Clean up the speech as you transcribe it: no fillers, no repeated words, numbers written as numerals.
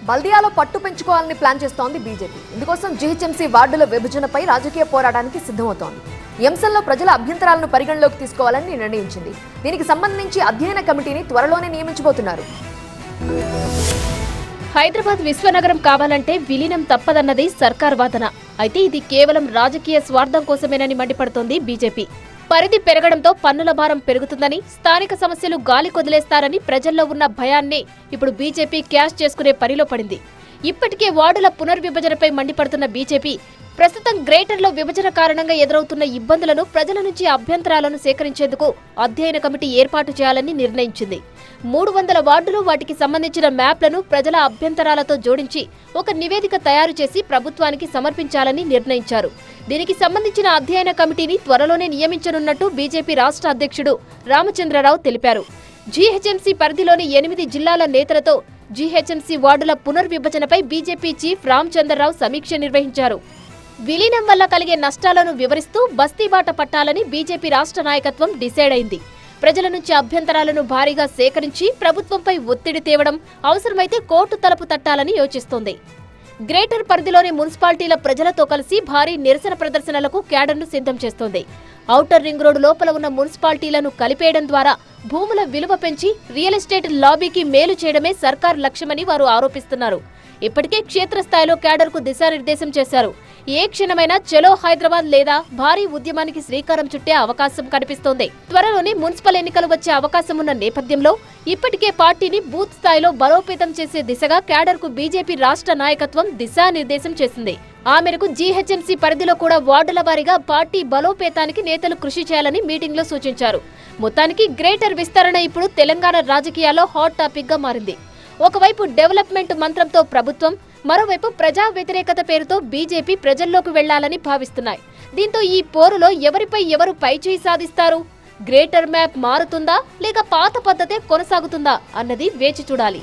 బల్దియాలో పట్టు పెంచుకోవాలని ప్లాన్ చేస్తోంది బీజేపీ. ఇందుకోసం జీహెచ్ఎంసీ వార్డుల విభజనపై రాజకీయ పోరాటానికి సిద్ధమవుతోంది. ఈ అంశంలో ప్రజల అభ్యంతరాలను పరిగణలోకి తీసుకోవాలని నిర్ణయించింది. దీనికి సంబంధించి అధ్యయన కమిటీని త్వరలోనే నియమించబోతున్నారు. హైదరాబాద్ విశ్వనగరం కావాలంటే విలీనం తప్పదన్నది సర్కార్ వాదన. అయితే ఇది కేవలం రాజకీయ స్వార్థం కోసమేనని మండిపడుతోంది బీజేపీ. పరిధి పెరగడంతో పన్నుల భారం పెరుగుతుందని, స్థానిక సమస్యలు గాలి కొదిలేస్తారని ప్రజల్లో ఉన్న భయాన్ని ఇప్పుడు బీజేపీ క్యాష్ చేసుకునే పనిలో పడింది. ఇప్పటికే వార్డుల పునర్విభజనపై మండిపడుతున్న బీజేపీ ప్రస్తుతం గ్రేటర్లో విభజన కారణంగా ఎదురవుతున్న ఇబ్బందులను, ప్రజల నుంచి అభ్యంతరాలను సేకరించేందుకు అధ్యయన కమిటీ ఏర్పాటు చేయాలని నిర్ణయించింది. 300 వార్డులు, వాటికి సంబంధించిన మ్యాప్లను ప్రజల అభ్యంతరాలతో జోడించి ఒక నివేదిక తయారు చేసి ప్రభుత్వానికి సమర్పించాలని నిర్ణయించారు. దీనికి సంబంధించిన అధ్యయన కమిటీని త్వరలోనే నియమించనున్నట్టు బీజేపీ రాష్ట్ర అధ్యక్షుడు రామచంద్రరావు తెలిపారు. జీహెచ్ఎంసీ పరిధిలోని 8 జిల్లాల నేతలతో జీహెచ్ఎంసీ వార్డుల పునర్విభజనపై బీజేపీ చీఫ్ రామచంద్రరావు సమీక్ష నిర్వహించారు. విలీనం వల్ల కలిగే నష్టాలను వివరిస్తూ బస్తీబాట పట్టాలని బీజేపీ రాష్ట్ర నాయకత్వం డిసైడ్ అయింది. ప్రజల నుంచి అభ్యంతరాలను భారీగా సేకరించి ప్రభుత్వంపై ఒత్తిడి తేవడం, అవసరమైతే కోర్టు తలుపు తట్టాలని యోచిస్తోంది. గ్రేటర్ పరిధిలోని మున్సిపాలిటీల ప్రజలతో కలిసి భారీ నిరసన ప్రదర్శనలకు క్యాడర్ను సిద్ధం చేస్తోంది. ఔటర్ రింగ్ రోడ్డు లోపల ఉన్న మున్సిపాలిటీలను కలిపేయడం ద్వారా భూముల విలువ పెంచి రియల్ ఎస్టేట్ లాబీకి మేలు చేయడమే సర్కార్ లక్ష్యమని వారు ఆరోపిస్తున్నారు. ఇప్పటికే క్షేత్రస్థాయిలో క్యాడర్కు దిశానిర్దేశం చేశారు. ఏ క్షణమైనా చలో హైదరాబాద్ లేదా భారీ ఉద్యమానికి శ్రీకారం చుట్టే అవకాశం కనిపిస్తోంది. త్వరలోనే మున్సిపల్ ఎన్నికలు వచ్చే అవకాశం ఉన్న నేపథ్యంలో ఇప్పటికే పార్టీని బూత్ స్థాయిలో బలోపేతం చేసే దిశగా క్యాడర్కు బీజేపీ రాష్ట్ర నాయకత్వం దిశానిర్దేశం చేసింది. ఆ మేరకు జీహెచ్ఎంసీ పరిధిలో కూడా వార్డుల వారీగా పార్టీ బలోపేతానికి నేతలు కృషి చేయాలని మీటింగ్లో సూచించారు. మొత్తానికి గ్రేటర్ విస్తరణ ఇప్పుడు తెలంగాణ రాజకీయాల్లో హాట్ టాపిక్ గా మారింది. ఒకవైపు డెవలప్మెంట్ మంత్రంతో ప్రభుత్వం, మరోవైపు ప్రజా వ్యతిరేకత పేరుతో బీజేపీ ప్రజల్లోకి వెళ్లాలని భావిస్తున్నాయి. దీంతో ఈ పోరులో ఎవరిపై ఎవరు పైచేయి సాధిస్తారు? గ్రేటర్ మ్యాప్ మారుతుందా లేక పాత పద్ధతే కొనసాగుతుందా అన్నది వేచి చూడాలి.